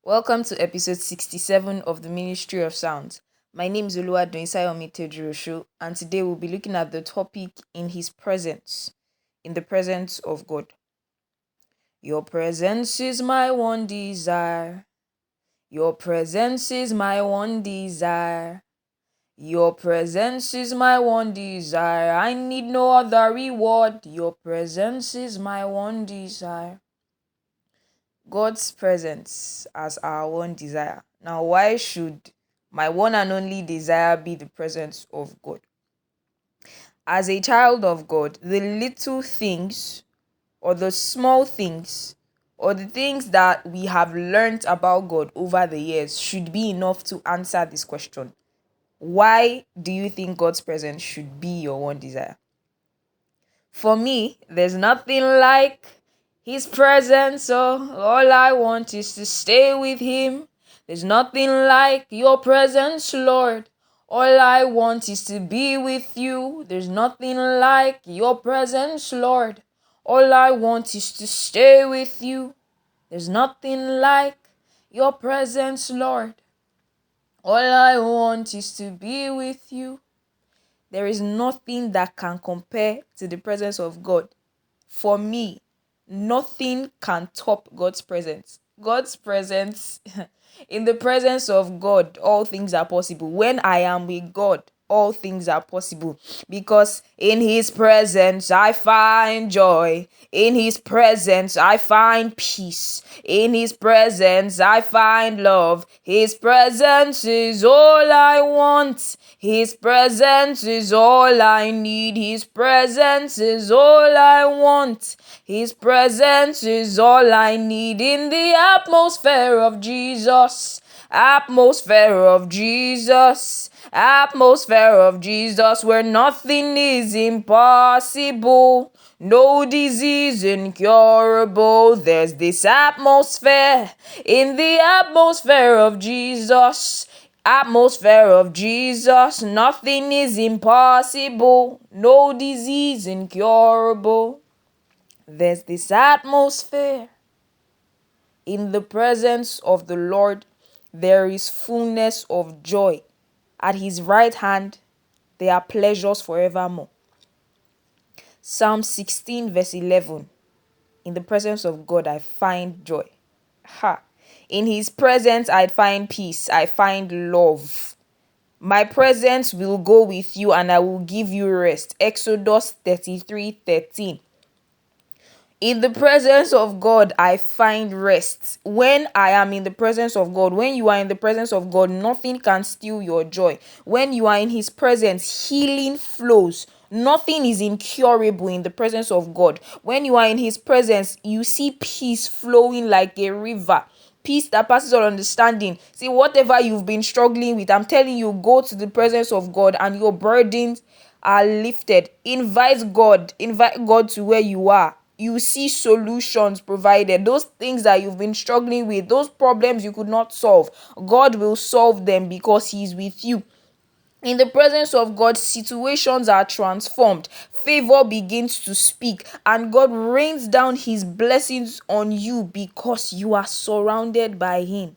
Welcome to episode 67 of the Ministry of Sounds. My name is Oluwadoinsayomi Tejurosho, and today we'll be looking at the topic in his presence, in the presence of God. Your presence is my one desire. Your presence is my one desire. Your presence is my one desire. I need no other reward. Your presence is my one desire. God's presence as our one desire. Now, why should my one and only desire be the presence of God? As a child of God, the little things or the small things or the things that we have learned about God over the years should be enough to answer this question. Why do you think God's presence should be your one desire? For me, there's nothing like his presence, so all I want is to stay with him. There's nothing like your presence, Lord. All I want is to be with you. There's nothing like your presence, Lord. All I want is to stay with you. There's nothing like your presence, Lord. All I want is to be with you. There is nothing that can compare to the presence of God. For me, nothing can top God's presence. God's presence, in the presence of God, all things are possible. When I am with God, all things are possible. Because in his presence, I find joy. In his presence, I find peace. In his presence, I find love. His presence is all I want. His presence is all I need. His presence is all I want. His presence is all I need in the atmosphere of Jesus. Atmosphere of Jesus. Atmosphere of Jesus, where nothing is impossible. No disease incurable. There's this atmosphere in the atmosphere of Jesus. Atmosphere of Jesus, nothing is impossible. No disease incurable. There's this atmosphere. In the presence of the Lord, there is fullness of joy. At his right hand, there are pleasures forevermore. Psalm 16 verse 11. In the presence of God, I find joy. In his presence, I find peace. I find love. My presence will go with you and I will give you rest. Exodus 33:13. In the presence of God, I find rest. When I am in the presence of God, when you are in the presence of God, nothing can steal your joy. When you are in his presence, healing flows. Nothing is incurable in the presence of God. When you are in his presence, you see peace flowing like a river. Peace that passes all understanding. See, whatever you've been struggling with, I'm telling you, go to the presence of God and your burdens are lifted. Invite God to where you are. You see solutions provided. Those things that you've been struggling with, those problems you could not solve, God will solve them because he's with you. In the presence of God, situations are transformed. Favor begins to speak, and God rains down his blessings on you because you are surrounded by him.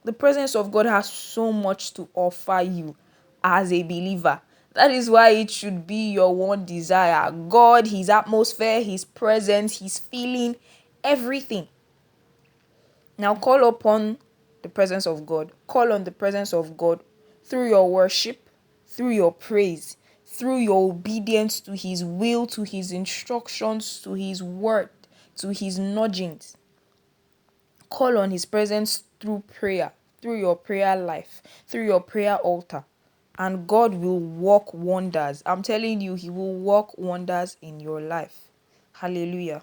The presence of God has so much to offer you as a believer. That is why it should be your one desire. God, his atmosphere, his presence, his feeling, everything. Now call upon the presence of God. Call on the presence of God through your worship, through your praise, through your obedience to his will, to his instructions, to his word, to his nudgings. Call on his presence through prayer, through your prayer life, through your prayer altar. And God will work wonders. I'm telling you, he will work wonders in your life. Hallelujah.